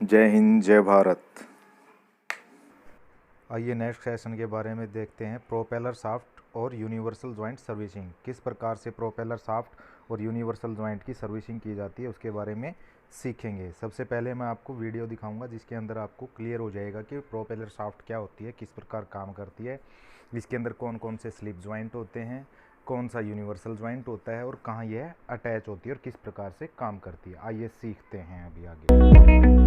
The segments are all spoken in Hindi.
जय हिंद जय भारत। आइए नेक्स्ट सेशन के बारे में देखते हैं। प्रोपेलर शाफ्ट और यूनिवर्सल जॉइंट सर्विसिंग, किस प्रकार से प्रोपेलर शाफ्ट और यूनिवर्सल जॉइंट की सर्विसिंग की जाती है उसके बारे में सीखेंगे। सबसे पहले मैं आपको वीडियो दिखाऊंगा जिसके अंदर आपको क्लियर हो जाएगा कि प्रोपेलर शाफ्ट क्या होती है, किस प्रकार काम करती है, इसके अंदर कौन कौन से स्लिप जॉइंट होते हैं, कौन सा यूनिवर्सल जॉइंट होता है और कहाँ यह अटैच होती है और किस प्रकार से काम करती है। आइए सीखते हैं अभी आगे।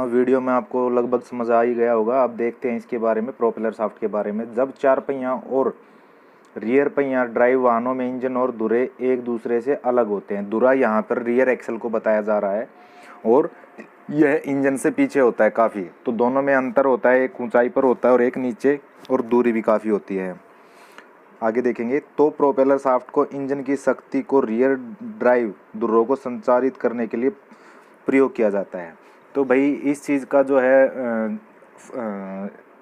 वीडियो में आपको लगभग समझ आ ही गया होगा। अब देखते हैं इसके बारे में, प्रोपेलर शाफ्ट के बारे में। जब चार पहिया और रियर पहिया ड्राइव वाहनों में इंजन और धुरे एक दूसरे से अलग होते हैं। धुरा यहाँ पर रियर एक्सल को बताया जा रहा है और यह इंजन से पीछे होता है काफ़ी, तो दोनों में अंतर होता है। एक ऊंचाई पर होता है और एक नीचे, और दूरी भी काफ़ी होती है। आगे देखेंगे तो प्रोपेलर शाफ्ट को इंजन की शक्ति को रियर ड्राइव धुरों को संचारित करने के लिए प्रयोग किया जाता है। तो भाई इस चीज़ का जो है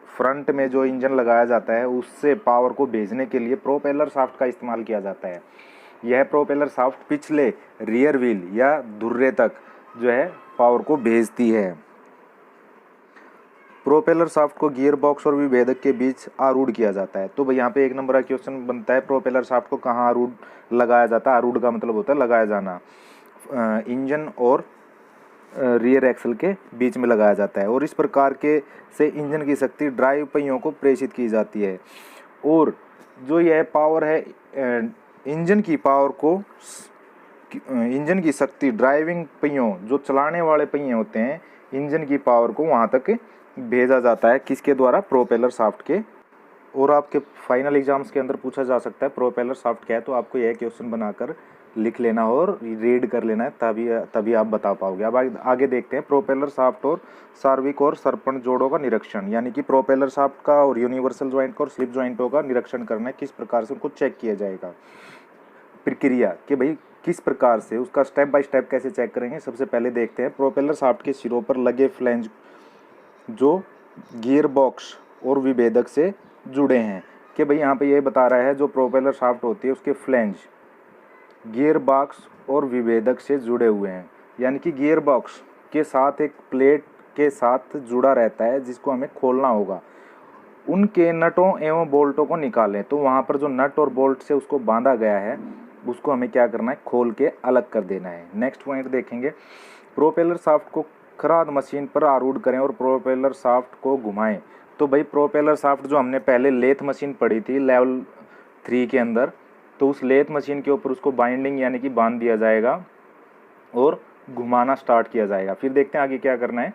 फ्रंट में जो इंजन लगाया जाता है उससे पावर को भेजने के लिए प्रोपेलर शाफ्ट का इस्तेमाल किया जाता है। यह प्रोपेलर शाफ्ट पिछले रियर व्हील या धुर्रे तक जो है पावर को भेजती है। प्रोपेलर शाफ्ट को गियर बॉक्स और विभेदक के बीच आरूढ़ किया जाता है। तो भाई यहाँ पे एक नंबर का क्वेश्चन बनता है, प्रोपेलर शाफ्ट को कहाँ आरूढ़ लगाया जाता है। आरूढ़ का मतलब होता है लगाया जाना। इंजन और रियर एक्सल के बीच में लगाया जाता है और इस प्रकार के से इंजन की शक्ति ड्राइव पहियों को प्रेषित की जाती है। और जो यह पावर है इंजन की पावर को, इंजन की शक्ति ड्राइविंग पहियों, जो चलाने वाले पहिए होते हैं, इंजन की पावर को वहाँ तक भेजा जाता है। किसके द्वारा? प्रोपेलर शाफ्ट के। और आपके फाइनल एग्जाम्स के अंदर पूछा जा सकता है प्रोपेलर शाफ्ट क्या है, तो आपको यह क्वेश्चन बनाकर लिख लेना और रीड कर लेना है, तभी आप बता पाओगे। अब आगे देखते हैं प्रोपेलर शाफ्ट और सार्विक और सरपण जोड़ों का निरीक्षण, यानी कि प्रोपेलर शाफ्ट का और यूनिवर्सल जॉइंट का और स्लिप जॉइंटों का निरीक्षण करना है, किस प्रकार से उनको चेक किया जाएगा। प्रक्रिया कि भाई किस प्रकार से, उसका स्टेप बाय स्टेप कैसे चेक करेंगे। सबसे पहले देखते हैं प्रोपेलर शाफ्ट के सिरों पर लगे फ्लैंज जो गियर बॉक्स और विभेदक से जुड़े हैं। कि भाई यहाँ पे ये बता रहा है जो प्रोपेलर शाफ्ट होती है उसके फ्लैंज गियर बॉक्स और विभेदक से जुड़े हुए हैं, यानी कि गियर बॉक्स के साथ एक प्लेट के साथ जुड़ा रहता है जिसको हमें खोलना होगा। उनके नटों एवं बोल्टों को निकालें, तो वहाँ पर जो नट और बोल्ट से उसको बांधा गया है उसको हमें क्या करना है, खोल के अलग कर देना है। नेक्स्ट पॉइंट देखेंगे, प्रोपेलर शाफ्ट को खराद मशीन पर आरूढ़ करें और प्रोपेलर शाफ्ट को घुमाएं। तो भाई प्रोपेलर शाफ्ट जो हमने पहले लेथ मशीन पढ़ी थी लेवल 3 के अंदर, तो उस लेथ मशीन के ऊपर उसको बाइंडिंग यानी कि बांध दिया जाएगा और घुमाना स्टार्ट किया जाएगा। फिर देखते हैं आगे क्या करना है।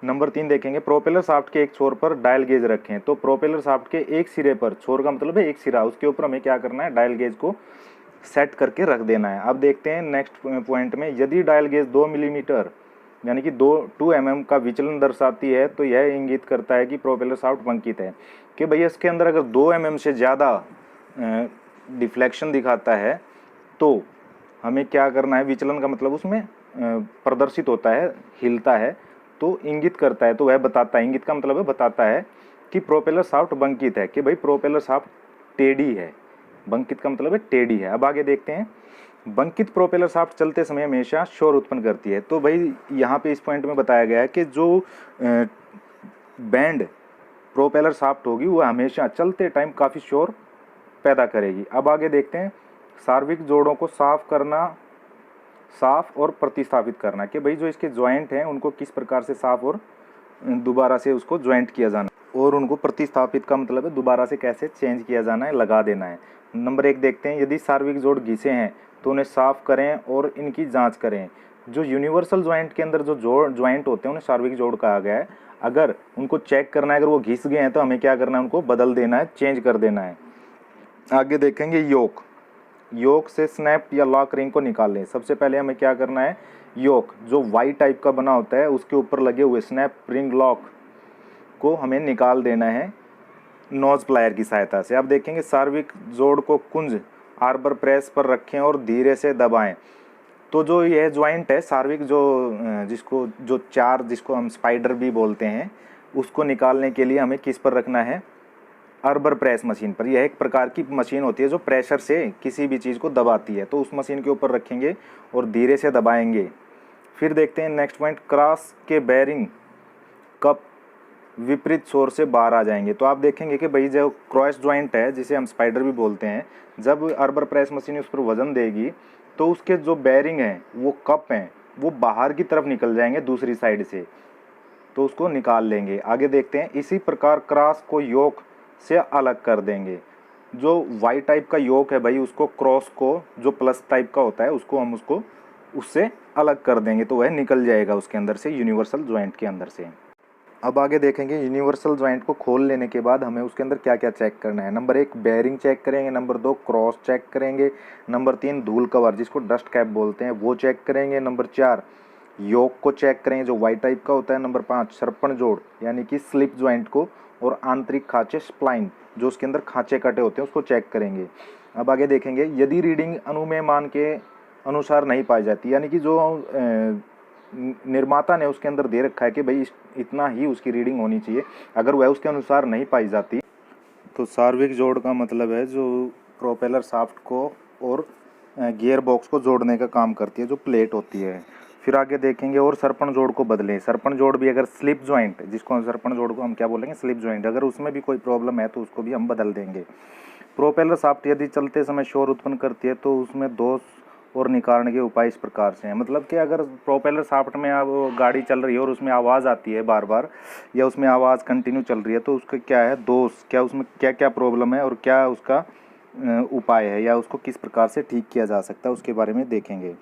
नंबर 3 देखेंगे, प्रोपेलर शाफ्ट के एक छोर पर डायल गेज रखें। तो प्रोपेलर शाफ्ट के एक सिरे पर, छोर का मतलब है एक सिरा, उसके ऊपर हमें क्या करना है, डायल गेज को सेट करके रख देना है। अब देखते हैं नेक्स्ट पॉइंट में, यदि डायल गेज 2 मिलीमीटर यानी कि 2 mm का विचलन दर्शाती है तो यह इंगित करता है कि प्रोपेलर शाफ्ट बंकित है। कि भैया इसके अंदर अगर 2 mm से ज़्यादा डिफ्लेक्शन दिखाता है तो हमें क्या करना है, विचलन का मतलब उसमें प्रदर्शित होता है, हिलता है, तो इंगित करता है, तो वह बताता है, इंगित का मतलब है बताता है कि प्रोपेलर शाफ्ट बंकित है, कि भाई प्रोपेलर शाफ्ट टेढ़ी है। बंकित का मतलब है टेढ़ी है। अब आगे देखते हैं, बंकित प्रोपेलर शाफ्ट चलते समय हमेशा शोर उत्पन्न करती है। तो भाई यहाँ पे इस पॉइंट में बताया गया है कि जो बैंड प्रोपेलर शाफ्ट होगी वो हमेशा चलते टाइम काफ़ी शोर पैदा करेगी। अब आगे देखते हैं, सार्विक जोड़ों को साफ और प्रतिस्थापित करना, कि भाई जो इसके जॉइंट हैं उनको किस प्रकार से साफ और दोबारा से उसको जॉइंट किया जाना, और उनको प्रतिस्थापित का मतलब है दोबारा से कैसे चेंज किया जाना है, लगा देना है। नंबर 1 देखते हैं, यदि सार्विक जोड़ घिसे हैं तो उन्हें साफ करें और इनकी जांच करें। जो यूनिवर्सल जॉइंट के अंदर जो जॉइंट होते हैं उन्हें सार्विक जोड़ कहा गया है। अगर उनको चेक करना है, अगर वो घिस गए हैं तो हमें क्या करना है, उनको बदल देना है, चेंज कर देना है। आगे देखेंगे योक से स्नैप या लॉक रिंग को निकाल लें। सबसे पहले हमें क्या करना है, योक जो वाई टाइप का बना होता है उसके ऊपर लगे हुए स्नैप रिंग लॉक को हमें निकाल देना है नोज प्लायर की सहायता से। अब देखेंगे, सार्विक जोड़ को कुंज आर्बर प्रेस पर रखें और धीरे से दबाएं। तो जो यह ज्वाइंट है सार्विक जिसको हम स्पाइडर भी बोलते हैं, उसको निकालने के लिए हमें किस पर रखना है, आर्बर प्रेस मशीन पर। यह एक प्रकार की मशीन होती है जो प्रेशर से किसी भी चीज़ को दबाती है, तो उस मशीन के ऊपर रखेंगे और धीरे से दबाएंगे। फिर देखते हैं नेक्स्ट पॉइंट, क्रॉस के बेरिंग कप विपरीत छोर से बाहर आ जाएंगे। तो आप देखेंगे कि भाई जो क्रॉस ज्वाइंट है जिसे हम स्पाइडर भी बोलते हैं, जब आर्बर प्रेस मशीन उस पर वजन देगी तो उसके जो बेरिंग हैं, वो कप हैं, वो बाहर की तरफ निकल जाएंगे दूसरी साइड से, तो उसको निकाल लेंगे। आगे देखते हैं, इसी प्रकार क्रॉस को योक से अलग कर देंगे। जो वाई टाइप का योक है भाई, उसको क्रॉस को जो प्लस टाइप का होता है उसको हम उससे अलग कर देंगे, तो वह निकल जाएगा उसके अंदर से, यूनिवर्सल जॉइंट के अंदर से। अब आगे देखेंगे, यूनिवर्सल जॉइंट को खोल लेने के बाद हमें उसके अंदर क्या क्या चेक करना है। नंबर 1 बेयरिंग चेक करेंगे, नंबर 2 क्रॉस चेक करेंगे, नंबर 3 धूल कवर जिसको डस्ट कैप बोलते हैं वो चेक करेंगे, नंबर 4 योक को चेक करेंगे जो वाई टाइप का होता है, नंबर 5 सरपण जोड़ यानी कि स्लिप जॉइंट को, और आंतरिक खांचे स्प्लाइन जो उसके अंदर खांचे कटे होते हैं उसको चेक करेंगे। अब आगे देखेंगे, यदि रीडिंग अनुमेय मान के अनुसार नहीं पाई जाती, यानी कि जो निर्माता ने उसके अंदर दे रखा है कि भाई इतना ही उसकी रीडिंग होनी चाहिए, अगर वह उसके अनुसार नहीं पाई जाती तो सार्विक जोड़ का मतलब है जो प्रोपेलर शाफ्ट को और गियर बॉक्स को जोड़ने का काम करती है, जो प्लेट होती है। फिर आगे देखेंगे, और सरपण जोड़ को बदलें। सरपण जोड़ भी अगर स्लिप जॉइंट, जिसको सरपण जोड़ को हम क्या बोलेंगे, स्लिप जॉइंट, अगर उसमें भी कोई प्रॉब्लम है तो उसको भी हम बदल देंगे। प्रोपेलर शाफ्ट यदि चलते समय शोर उत्पन्न करती है तो उसमें दोष और निकालने के उपाय इस प्रकार से हैं। मतलब कि अगर प्रोपेलर शाफ्ट में अब गाड़ी चल रही है और उसमें आवाज़ आती है बार बार, या उसमें आवाज़ कंटिन्यू चल रही है, तो उसका क्या है दोष, क्या उसमें क्या क्या प्रॉब्लम है और क्या उसका उपाय है, या उसको किस प्रकार से ठीक किया जा सकता है, उसके बारे में देखेंगे।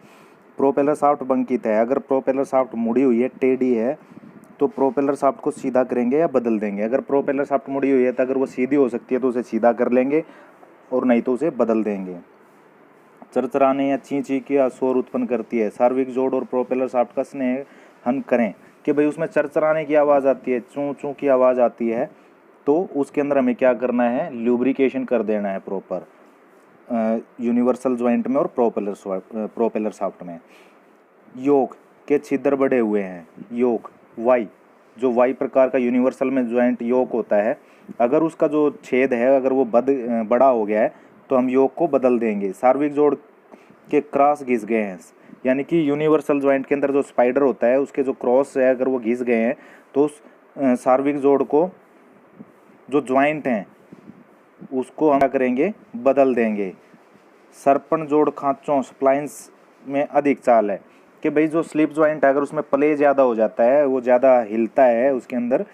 प्रोपेलर शाफ्ट बंकित है, अगर प्रोपेलर शाफ्ट मुड़ी हुई है, टेढ़ी है, तो प्रोपेलर शाफ्ट को सीधा करेंगे या बदल देंगे। अगर प्रोपेलर शाफ्ट मुड़ी हुई है तो अगर वो सीधी हो सकती है तो उसे सीधा कर लेंगे, और नहीं तो उसे बदल देंगे। चरचराने या ची ची की शोर उत्पन्न करती है। सार्विक जोड़ और प्रोपेलर शाफ्ट का स्नेहन करें कि भाई उसमें चरचराने की आवाज़ आती है, चूँ चूँ की आवाज़ आती है, तो उसके अंदर हमें क्या करना है, ल्यूब्रिकेशन कर देना है प्रॉपर यूनिवर्सल जॉइंट में और प्रोपेलर शाफ्ट में। योक के छिद्र बढ़े हुए हैं, योक वाई जो वाई प्रकार का यूनिवर्सल में जॉइंट योक होता है, अगर उसका जो छेद है अगर वो बड़ा हो गया है तो हम योक को बदल देंगे। सार्विक जोड़ के क्रॉस घिस गए हैं, यानी कि यूनिवर्सल जॉइंट के अंदर जो स्पाइडर होता है उसके जो क्रॉस है अगर वो घिस गए हैं तो उस सार्विक जोड़ को जो जॉइंट हैं उसको हम क्या करेंगे, बदल देंगे। सरपण जोड़ खांचों स्प्लाइंस में अधिक चाल है कि भाई जो स्लिप जॉइंट है अगर उसमें प्ले ज़्यादा हो जाता है, वो ज़्यादा हिलता है उसके अंदर,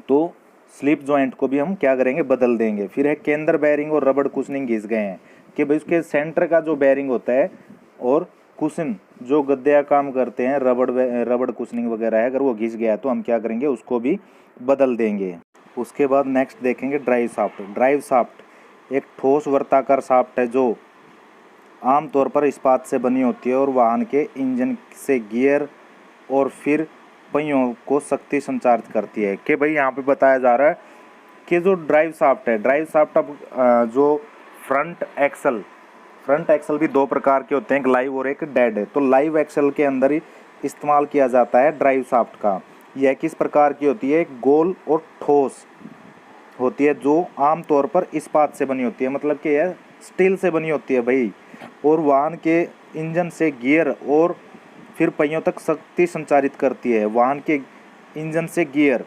तो स्लिप जॉइंट को भी हम क्या करेंगे, बदल देंगे। फिर है केंद्र बेरिंग और रबड़ कुशनिंग घिस गए हैं कि भाई उसके सेंटर का जो बेरिंग होता है और कुशन जो गद्दे का काम करते हैं, रबड़ कुशनिंग वगैरह है, अगर वो घिस गया तो हम क्या करेंगे, उसको भी बदल देंगे। उसके बाद नेक्स्ट देखेंगे ड्राइव शाफ्ट। ड्राइव शाफ्ट एक ठोस वर्ताकार शाफ्ट है जो आमतौर पर इस्पात से बनी होती है और वाहन के इंजन से गियर और फिर पहियों को शक्ति संचारित करती है। कि भाई यहाँ पे बताया जा रहा है कि जो ड्राइव शाफ्ट है, ड्राइव शाफ्ट अब जो फ्रंट एक्सल भी दो प्रकार के होते हैं, एक लाइव और एक डेड है। तो लाइव एक्सल के अंदर ही इस्तेमाल किया जाता है ड्राइव शाफ्ट का। यह किस प्रकार की होती है, एक गोल और ठोस होती है जो आमतौर पर इस्पात से बनी होती है, मतलब कि यह स्टील से बनी होती है भाई, और वाहन के इंजन से गियर और फिर पहियों तक शक्ति संचारित करती है। वाहन के इंजन से गियर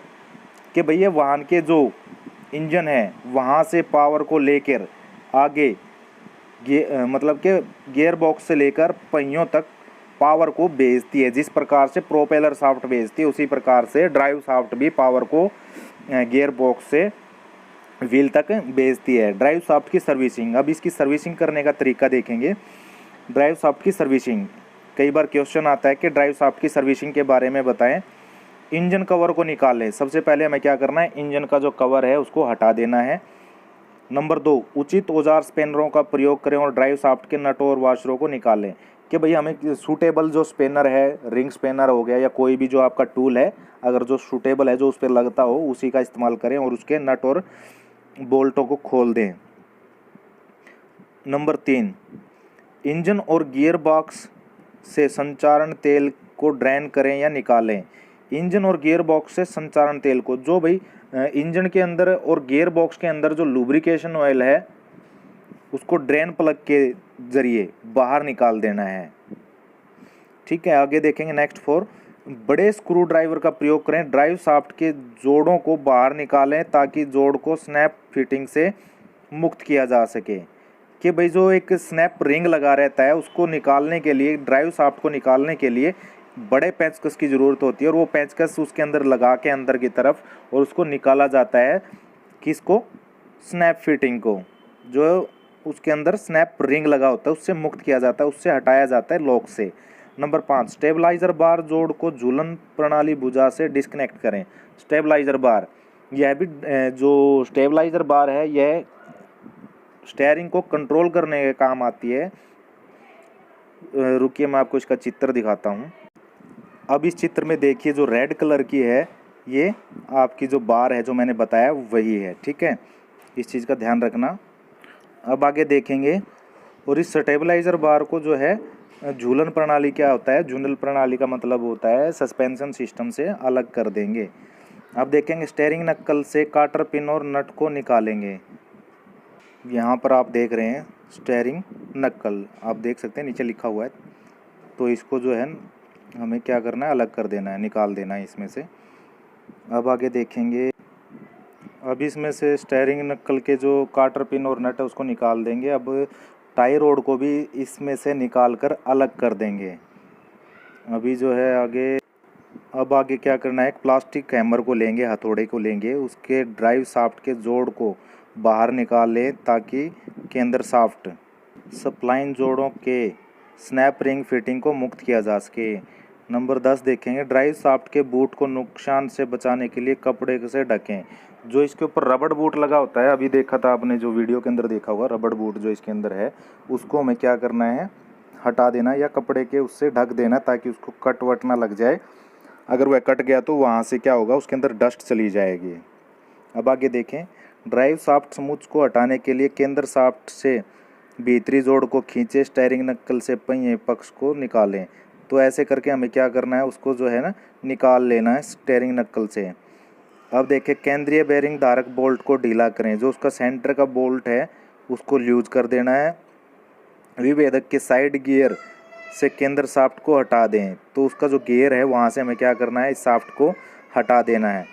कि भैया वाहन के जो इंजन है वहाँ से पावर को लेकर आगे मतलब कि गियर बॉक्स से लेकर पहियों तक पावर को भेजती है। जिस प्रकार से प्रोपेलर शाफ्ट भेजती है उसी प्रकार से ड्राइव शाफ्ट भी पावर को गियर बॉक्स से व्हील तक भेजती है। ड्राइव शाफ्ट की सर्विसिंग, अब इसकी सर्विसिंग करने का तरीका देखेंगे। ड्राइव शाफ्ट की सर्विसिंग, कई बार क्वेश्चन आता है कि ड्राइव शाफ्ट की सर्विसिंग के बारे में बताएं। इंजन कवर को निकालें। सबसे पहले हमें क्या करना है, इंजन का जो कवर है उसको हटा देना है। नंबर 2, उचित औजार स्पेनरों का प्रयोग करें और ड्राइव शाफ्ट के नटों और वाशरों को निकालें। कि भाई हमें सूटेबल जो स्पेनर है, रिंग स्पेनर हो गया या कोई भी जो आपका टूल है, अगर जो सूटेबल है, जो उस पर लगता हो, उसी का इस्तेमाल करें और उसके नट और बोल्टों को खोल दें। नंबर 3, इंजन और गियर बॉक्स से संचारण तेल को ड्रेन करें या निकालें। इंजन और गियर बॉक्स से संचारण तेल को, जो भाई इंजन के अंदर और गियर बॉक्स के अंदर जो लुब्रिकेशन ऑयल है उसको ड्रेन प्लग के जरिए बाहर निकाल देना है। ठीक है, आगे देखेंगे नेक्स्ट 4, बड़े स्क्रू ड्राइवर का प्रयोग करें। ड्राइव शाफ्ट के जोड़ों को बाहर निकालें ताकि जोड़ को स्नैप फिटिंग से मुक्त किया जा सके। कि भाई जो एक स्नैप रिंग लगा रहता है उसको निकालने के लिए, ड्राइव शाफ्ट को निकालने के लिए बड़े पेंचकस की ज़रूरत होती है और वो पेंचकस उसके अंदर लगा के अंदर की तरफ और उसको निकाला जाता है। किसको, स्नैप फिटिंग को, जो उसके अंदर स्नैप रिंग लगा होता है उससे मुक्त किया जाता है, उससे हटाया जाता है लॉक से। नंबर 5, स्टेबलाइजर बार जोड़ को झूलन प्रणाली भुजा से डिस्कनेक्ट करें। स्टेबलाइजर बार, यह भी जो स्टेबलाइजर बार है यह स्टेयरिंग को कंट्रोल करने के काम आती है। रुकिए मैं आपको इसका चित्र दिखाता हूँ। अब इस चित्र में देखिए जो रेड कलर की है ये आपकी जो बार है जो मैंने बताया वही है। ठीक है, इस चीज़ का ध्यान रखना। अब आगे देखेंगे, और इस स्टेबलाइजर बार को जो है झूलन प्रणाली क्या होता है, झूलन प्रणाली का मतलब होता है सस्पेंशन सिस्टम से अलग कर देंगे। अब देखेंगे स्टेयरिंग नक्कल से काटर पिन और नट को निकालेंगे। यहाँ पर आप देख रहे हैं स्टेयरिंग नक्कल, आप देख सकते हैं नीचे लिखा हुआ है। तो इसको जो है हमें क्या करना है, अलग कर देना है, निकाल देना है इसमें से। अब आगे देखेंगे, अब इसमें से स्टेयरिंग नक्कल के जो काटर पिन और नट है उसको निकाल देंगे। अब टाई रोड को भी इसमें से निकाल कर अलग कर देंगे। अभी जो है आगे, अब आगे क्या करना है, एक प्लास्टिक हैमर को लेंगे, हथौड़े को लेंगे, उसके ड्राइव शाफ्ट के जोड़ को बाहर निकाल लें ताकि केंद्र शाफ्ट स्प्लाइन जोड़ों के स्नैप रिंग फिटिंग को मुक्त किया जा सके। नंबर 10 देखेंगे, ड्राइव शाफ्ट के बूट को नुकसान से बचाने के लिए कपड़े से ढकें। जो इसके ऊपर रबड़ बूट लगा होता है, अभी देखा था आपने, जो वीडियो के अंदर देखा होगा, रबड़ बूट जो इसके अंदर है उसको हमें क्या करना है, हटा देना या कपड़े के उससे ढक देना ताकि उसको कट वट ना लग जाए। अगर वह कट गया तो वहाँ से क्या होगा, उसके अंदर डस्ट चली जाएगी। अब आगे देखें, ड्राइव शाफ्ट समूच को हटाने के लिए केंद्र शाफ्ट से भीतरी जोड़ को खींचे, स्टेयरिंग नक्कल से पहिए पक्ष को निकालें। तो ऐसे करके हमें क्या करना है, उसको जो है ना निकाल लेना है स्टेयरिंग नक्कल से। अब देखें, केंद्रीय बेरिंग धारक बोल्ट को ढीला करें। जो उसका सेंटर का बोल्ट है उसको लूज कर देना है। विभेदक के साइड गियर से केंद्र शाफ्ट को हटा दें। तो उसका जो गियर है वहाँ से हमें क्या करना है, इस शाफ्ट को हटा देना है।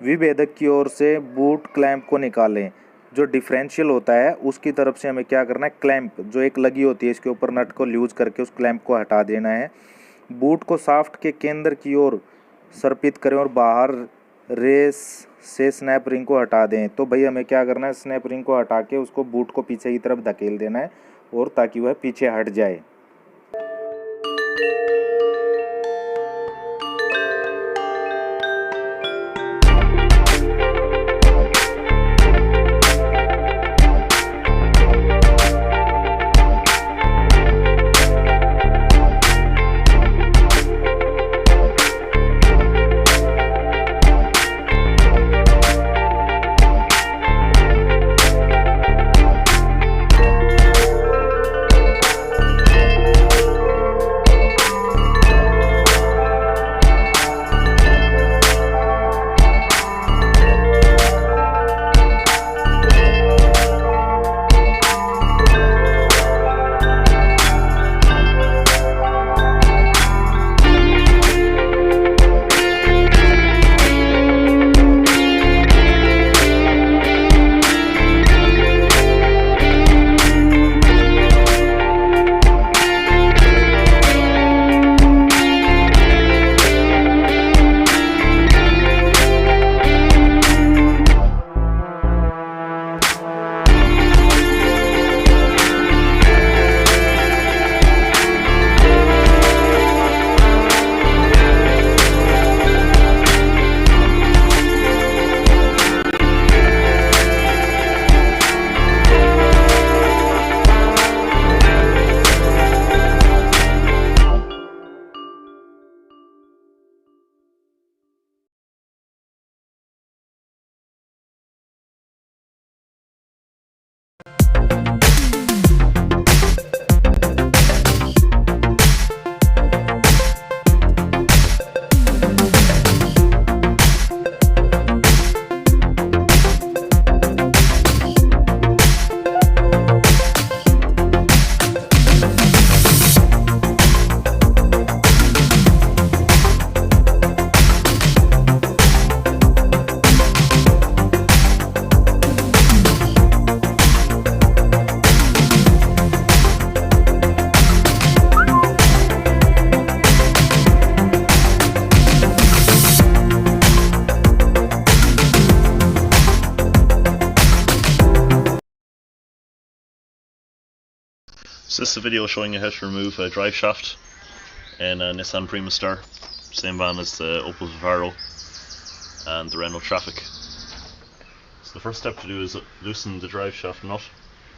विभेदक की ओर से बूट क्लैंप को निकालें। जो डिफरेंशियल होता है उसकी तरफ से हमें क्या करना है, क्लैंप जो एक लगी होती है इसके ऊपर नट को लूज करके उस क्लैंप को हटा देना है। बूट को शाफ्ट के केंद्र की ओर सर्पित करें और बाहर रेस से स्नैप रिंग को हटा दें। तो भाई हमें क्या करना है, स्नैप रिंग को हटा के उसको बूट को पीछे की तरफ धकेल देना है और ताकि वह पीछे हट जाए। So this is a video showing you how to remove a drive shaft in a Nissan Prima Star, same van as the Opel Vivaro and the Renault Traffic. So the first step to do is loosen the drive shaft nut.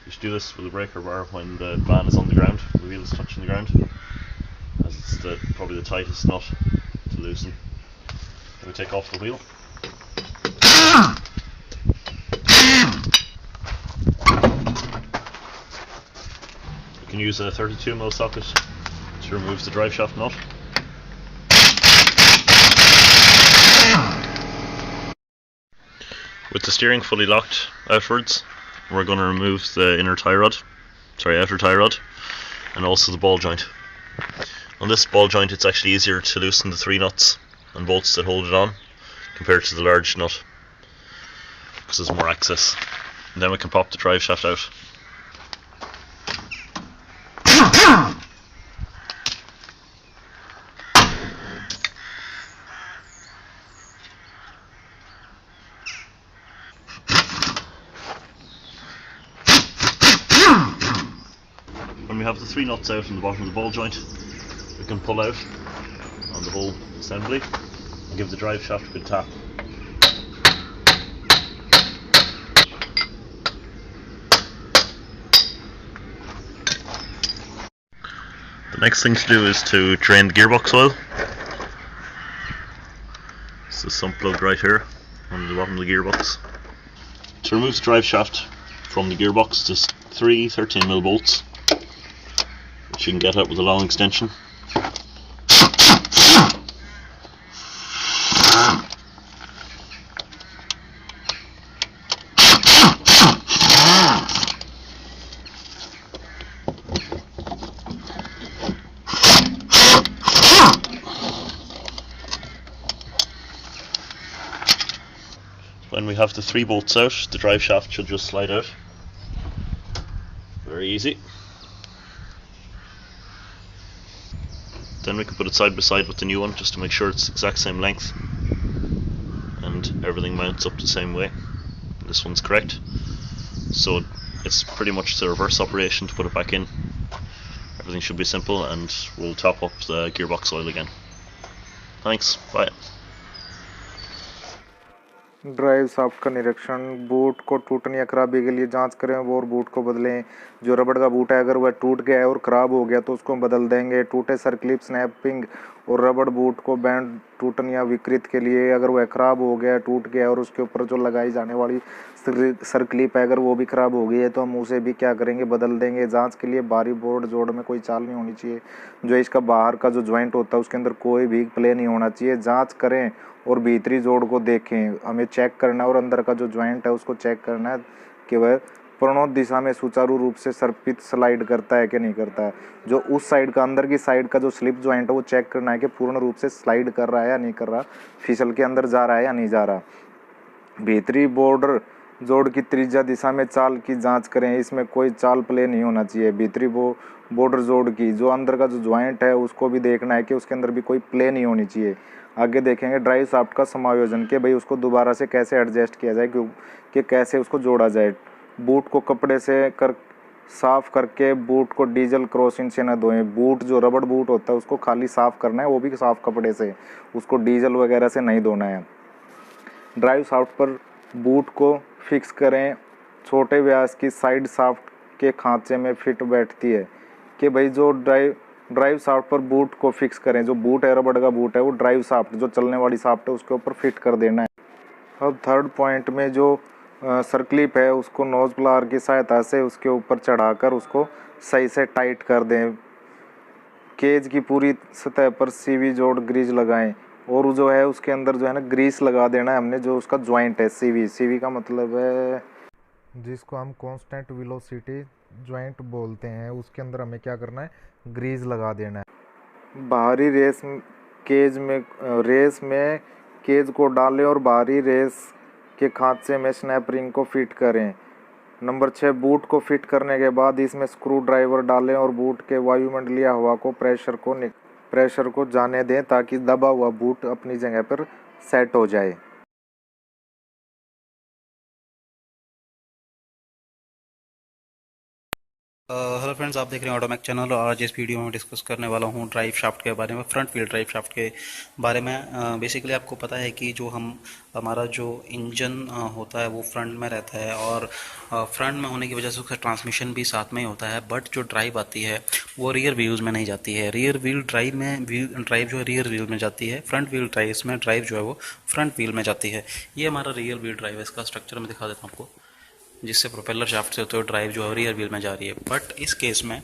You should do this with a breaker bar when the van is on the ground, the wheel is touching the ground, as it's probably the tightest nut to loosen. Then we take off the wheel. You can use a 32mm socket to remove the drive shaft nut. With the steering fully locked outwards, we're going to remove the outer tie rod, and also the ball joint. On this ball joint, it's actually easier to loosen the 3 nuts and bolts that hold it on compared to the large nut, because there's more access. And then we can pop the drive shaft out. When we have the 3 nuts out on the bottom of the ball joint, we can pull out on the whole assembly and give the drive shaft a good tap. The next thing to do is to drain the gearbox oil. It's the sump plug right here on the bottom of the gearbox. To remove the drive shaft from the gearbox, just 3 13mm bolts, which you can get out with a long extension. When we have the 3 bolts out, the drive shaft should just slide out. Very easy. Then we can put it side by side with the new one just to make sure it's the exact same length and everything mounts up the same way. This one's correct. So it's pretty much the reverse operation to put it back in. Everything should be simple, and we'll top up the gearbox oil again. Thanks, bye. Drive shaft का निरीक्षण, बूट को टूटने या खराबी के लिए जांच करें और बूट को बदलें। जो रबड़ का बूट है अगर वह टूट गया है और ख़राब हो गया तो उसको बदल देंगे। टूटे सर्क्लिप, स्नैपिंग और रबड़ बूट को बैंड टूटने या विकृत के लिए, अगर वह ख़राब हो गया, टूट गया और उसके ऊपर जो लगाई जाने वाली सर्क्लिप है अगर वो भी ख़राब हो गई है तो हम उसे भी क्या करेंगे, बदल देंगे। जांच के लिए बाहरी बोर्ड जोड़ में कोई चाल नहीं होनी चाहिए। जो इसका बाहर का जो जॉइंट होता है उसके अंदर कोई भी प्ले नहीं होना चाहिए। जांच करें और भीतरी जोड़ को देखें, हमें चेक करना है और अंदर का जो जॉइंट है उसको चेक करना है कि वह प्रणोत दिशा में सुचारू रूप से सर्पित स्लाइड करता है कि नहीं करता है। जो उस साइड का, अंदर की साइड का जो स्लिप जॉइंट है वो चेक करना है कि पूर्ण रूप से स्लाइड कर रहा है या नहीं कर रहा, फिसल के अंदर जा रहा है या नहीं जा रहा। भीतरी बॉर्डर जोड़ की त्रिज्या दिशा में चाल की जांच करें, इसमें कोई चाल प्ले नहीं होना चाहिए। भीतरी बॉर्डर जोड़ की जो अंदर का जो जॉइंट है उसको भी देखना है कि उसके अंदर भी कोई प्ले नहीं होनी चाहिए। आगे देखेंगे ड्राइव शाफ्ट का समायोजन, के भाई उसको दोबारा से कैसे एडजस्ट किया जाए, कि कैसे उसको जोड़ा जाए। बूट को कपड़े से साफ़ करके बूट को डीजल केरोसिन से न धोएं। बूट जो रबड़ बूट होता है उसको खाली साफ़ करना है, वो भी साफ़ कपड़े से, उसको डीजल वगैरह से नहीं धोना है। ड्राइव शाफ्ट पर बूट को फिक्स करें। छोटे व्यास की साइड शाफ्ट के खांचे में फिट बैठती है, कि भाई जो ड्राइव शाफ्ट पर बूट को फिक्स करें। जो बूट है, रबड़ का बूट है, वो ड्राइव शाफ्ट जो चलने वाली शाफ्ट है उसके ऊपर फिट कर देना है। अब थर्ड पॉइंट में जो सर्क्लिप है उसको नोज प्लार की सहायता से उसके ऊपर चढ़ाकर उसको सही से टाइट कर दें। केज की पूरी सतह पर सीवी जोड़ ग्रीज लगाएं और जो है उसके अंदर जो है ना ग्रीस लगा देना है हमने। जो उसका जॉइंट है सीवी का मतलब है जिसको हम कांस्टेंट वेलोसिटी जॉइंट बोलते हैं, उसके अंदर हमें क्या करना है, ग्रीज लगा देना है। बाहरी रेस में केज को डालें और बाहरी रेस के खांचे में स्नैप रिंग को फिट करें। नंबर 6, बूट को फिट करने के बाद इसमें स्क्रू ड्राइवर डालें और बूट के वायुमंडलीय हवा को प्रेशर को जाने दें ताकि दबा हुआ बूट अपनी जगह पर सेट हो जाए। हेलो फ्रेंड्स, आप देख रहे हैं ऑटोमैक चैनल और आज इस वीडियो में डिस्कस करने वाला हूं ड्राइव शाफ्ट के बारे में, फ्रंट व्हील ड्राइव शाफ्ट के बारे में। बेसिकली आपको पता है कि जो हमारा जो इंजन होता है वो फ्रंट में रहता है और फ्रंट में होने की वजह से उसका ट्रांसमिशन भी साथ में ही होता है, बट जो ड्राइव आती है वो रियर व्हील्स में नहीं जाती है। रियर व्हील ड्राइव में ड्राइव जो है रियर व्हील में जाती है, फ्रंट व्हील ड्राइव में ड्राइव जो है वो फ्रंट व्हील में जाती है। ये हमारा रियर व्हील ड्राइव है, इसका स्ट्रक्चर मैं दिखा देता हूँ आपको, जिससे प्रोपेलर शाफ्ट से होते हुए ड्राइव जो है रियर व्हील में जा रही है। बट इस केस में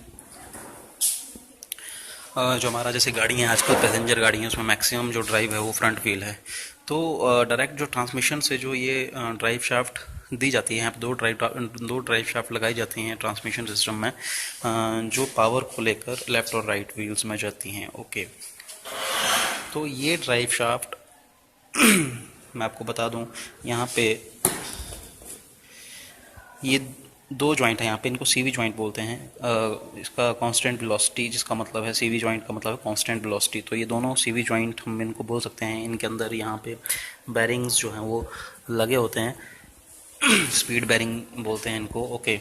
जो हमारा जैसे गाड़ी है आजकल पैसेंजर गाड़ी है, उसमें मैक्सिमम जो ड्राइव है वो फ्रंट व्हील है। तो डायरेक्ट जो ट्रांसमिशन से जो ये ड्राइव शाफ्ट दी जाती है, यहाँ पे दो ड्राइव शाफ्ट लगाई जाती हैं ट्रांसमिशन सिस्टम में, जो पावर को लेकर लेफ्ट और राइट व्हील्स में जाती हैं। ओके, तो ये ड्राइव शाफ्ट मैं आपको बता दूं, यहाँ पे ये दो जॉइंट है, यहाँ पे इनको सीवी जॉइंट बोलते हैं। इसका कांस्टेंट वेलोसिटी, जिसका मतलब है सीवी जॉइंट का मतलब है कांस्टेंट वेलोसिटी, तो ये दोनों सीवी जॉइंट हम इनको बोल सकते हैं। इनके अंदर यहाँ पे बैरिंग्स जो हैं वो लगे होते हैं, स्पीड बैरिंग बोलते हैं इनको। Okay,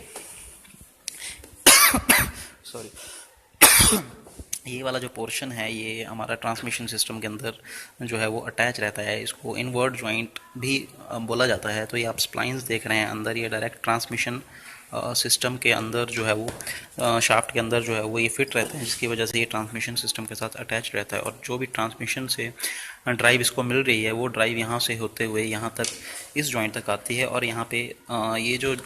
sorry. ये वाला जो पोर्शन है ये हमारा ट्रांसमिशन सिस्टम के अंदर जो है वो अटैच रहता है, इसको इनवर्ट जॉइंट भी बोला जाता है। तो ये आप स्प्लाइंस देख रहे हैं अंदर, ये डायरेक्ट ट्रांसमिशन सिस्टम के अंदर जो है वो शाफ्ट के अंदर जो है वो ये फिट रहते हैं, जिसकी वजह से ये ट्रांसमिशन सिस्टम के साथ अटैच रहता है। और जो भी ट्रांसमिशन से ड्राइव इसको मिल रही है वो ड्राइव यहाँ से होते हुए यहाँ तक इस जॉइंट तक आती है। और यहाँ पे ये जो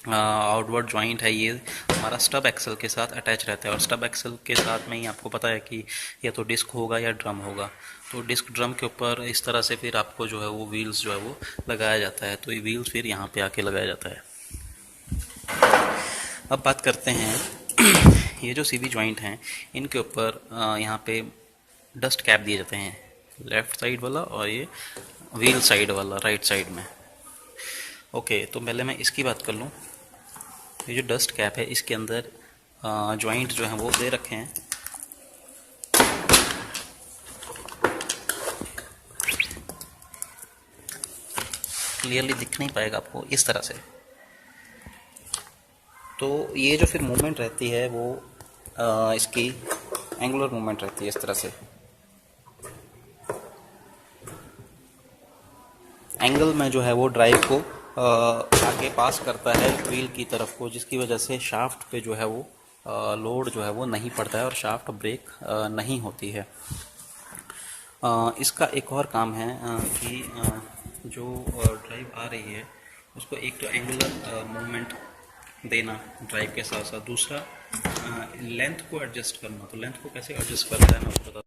आउटवर्ड जॉइंट है ये हमारा स्टब एक्सल के साथ अटैच रहता है। और स्टब एक्सल के साथ में ही आपको पता है कि या तो डिस्क होगा या ड्रम होगा, तो डिस्क ड्रम के ऊपर इस तरह से फिर आपको जो है वो व्हील्स जो है वो लगाया जाता है। तो ये व्हील्स फिर यहाँ पे आके लगाया जाता है। अब बात करते हैं ये जो सीवी जॉइंट हैं इनके ऊपर यहाँ पे डस्ट कैप दिए जाते हैं, लेफ्ट साइड वाला और ये व्हील साइड वाला राइट साइड में। ओके, तो पहले मैं इसकी बात कर लूँ। ये जो डस्ट कैप है इसके अंदर जॉइंट जो हैं वो दे रखे हैं। क्लियरली दिख नहीं पाएगा आपको इस तरह से। तो ये जो फिर मूवमेंट रहती है वो इसकी एंगुलर मूवमेंट रहती है इस तरह से। एंगल में जो है वो ड्राइव को आगे पास करता है व्हील की तरफ को, जिसकी वजह से शाफ्ट पे जो है वो लोड जो है वो नहीं पड़ता है और शाफ्ट ब्रेक नहीं होती है। इसका एक और काम है कि जो ड्राइव आ रही है उसको एक तो एंगुलर मूवमेंट देना ड्राइव के साथ साथ, दूसरा लेंथ को एडजस्ट करना। तो लेंथ को कैसे एडजस्ट करना है मैं आपको बता।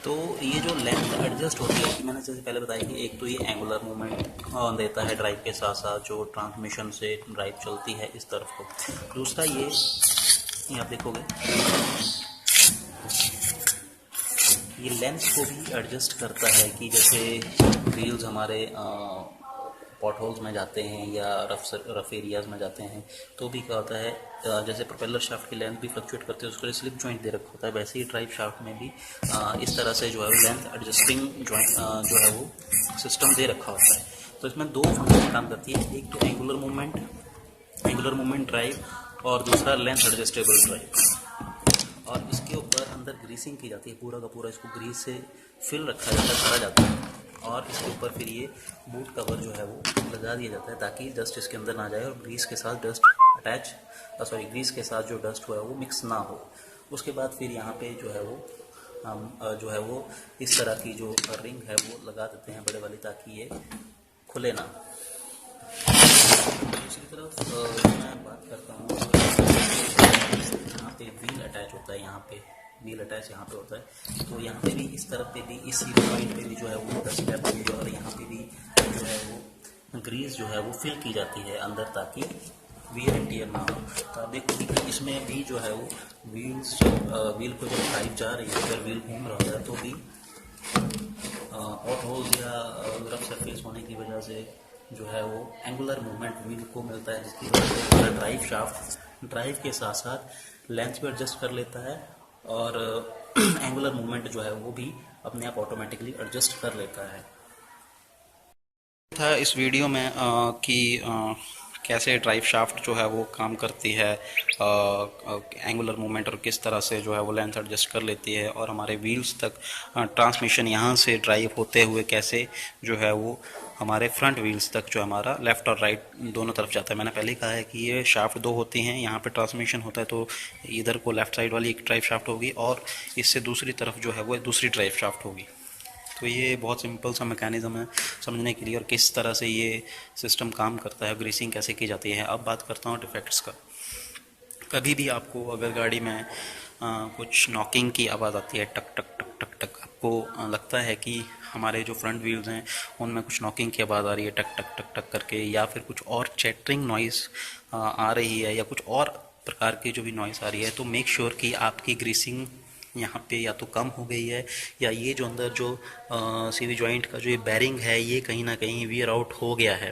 तो ये जो लेंथ एडजस्ट होती है, कि मैंने जैसे पहले बताया कि एक तो ये एंगुलर मूवमेंट देता है ड्राइव के साथ साथ, जो ट्रांसमिशन से ड्राइव चलती है इस तरफ को। दूसरा ये आप देखोगे ये लेंथ को भी एडजस्ट करता है, कि जैसे व्हील्स हमारे पॉट होल्स में जाते हैं या रफ एरियाज में जाते हैं तो भी क्या होता है, जैसे प्रोपेलर शाफ्ट की लेंथ भी फ्लक्चुएट करते हैं, उसके लिए स्लिप जॉइंट दे रखा होता है, वैसे ही ड्राइव शाफ्ट में भी इस तरह से जो है लेंथ एडजस्टिंग जॉइंट जो है वो सिस्टम दे रखा होता है। तो इसमें दो फंक्शन काम करती है, एक तो एंगुलर मूवमेंट ड्राइव और दूसरा लेंथ एडजस्टेबल ड्राइव। और इसके ऊपर अंदर ग्रीसिंग की जाती है, पूरा का पूरा इसको ग्रीस से फिल रखा जाता है, भरा जाता है। और इसके ऊपर फिर ये बूट कवर जो है वो लगा दिया जाता है ताकि डस्ट इसके अंदर ना जाए और ग्रीस के साथ ग्रीस के साथ जो डस्ट हुआ है वो मिक्स ना हो। उसके बाद फिर यहाँ पे जो है वो हम जो है वो इस तरह की जो रिंग है वो लगा देते हैं बड़े वाली, ताकि ये खुले ना। दूसरी तरफ मैं बात करता हूँ, यहाँ पे व्हील अटैच होता है, यहाँ पे व्हील अटैच यहाँ पे होता है। तो यहाँ पे भी इस तरफ पे भी इस पॉइंट पे भी जो है वो डस्ट कैप है, और यहाँ पे भी जो है वो ग्रीस जो है वो फिल की जाती है अंदर, ताकि वियर एंड टियर ना हो। तो आप देखोगे कि इसमें भी जो है वो व्हील को जब ड्राइव जा रही है, अगर व्हील घूम रहा है तो भी हॉट होल्स या रफ सरफेस होने की वजह से जो है वो एंगुलर मूवमेंट व्हील को मिलता है, जिसकी वजह से ड्राइव शाफ्ट ड्राइव के साथ साथ लेंथ भी एडजस्ट कर लेता है और एंगुलर मूवमेंट जो है वो भी अपने आप ऑटोमेटिकली एडजस्ट कर लेता है। था इस वीडियो में कि कैसे ड्राइव शाफ्ट जो है वो काम करती है, एंगुलर मूवमेंट और किस तरह से जो है वो लेंथ एडजस्ट कर लेती है, और हमारे व्हील्स तक ट्रांसमिशन यहाँ से ड्राइव होते हुए कैसे जो है वो हमारे फ्रंट व्हील्स तक जो हमारा लेफ़्ट और राइट दोनों तरफ जाता है। मैंने पहले ही कहा है कि ये शाफ्ट दो होती हैं, यहाँ पे ट्रांसमिशन होता है तो इधर को लेफ़्ट साइड वाली एक ड्राइव शाफ्ट होगी और इससे दूसरी तरफ जो है वो दूसरी ड्राइव शाफ्ट होगी। तो ये बहुत सिंपल सा मैकेनिज़्म है समझने के लिए, और किस तरह से ये सिस्टम काम करता है, ग्रीसिंग कैसे की जाती है। अब बात करता हूँ डिफेक्ट्स का। कभी भी आपको अगर गाड़ी में कुछ नॉकिंग की आवाज़ आती है, टक टक टक टक टक, आपको लगता है कि हमारे जो फ्रंट व्हील्स हैं उनमें कुछ नॉकिंग की आवाज़ आ रही है टक टक टक टक करके, या फिर कुछ और चैटरिंग नॉइज़ आ रही है, या कुछ और प्रकार की जो भी नॉइज़ आ रही है, तो मेक श्योर कि आपकी ग्रीसिंग यहाँ पे या तो कम हो गई है, या ये जो अंदर जो सीवी जॉइंट का जो ये बैरिंग है ये कहीं ना कहीं वियर आउट हो गया है।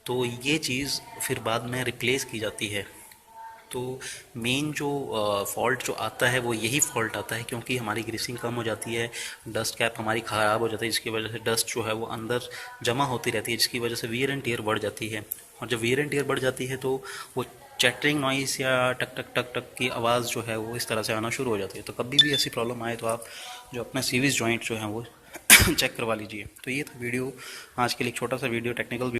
तो ये चीज़ फिर बाद में रिप्लेस की जाती है। तो मेन जो फॉल्ट जो आता है वो यही फॉल्ट आता है, क्योंकि हमारी ग्रीसिंग कम हो जाती है, डस्ट कैप हमारी ख़राब हो जाती है, जिसकी वजह से डस्ट जो है वो अंदर जमा होती रहती है, जिसकी वजह से वियर एंड टियर बढ़ जाती है। और जब वियर एंड टियर बढ़ जाती है तो वो चैटरिंग नॉइस या टक टक टक टक की आवाज़ जो है वो इस तरह से आना शुरू हो जाती है। तो कभी भी ऐसी प्रॉब्लम आए तो आप जो अपना सीवीज जॉइंट जो है वो चेक करवा लीजिए। तो ये था वीडियो आज के लिए, एक छोटा सा वीडियो टेक्निकल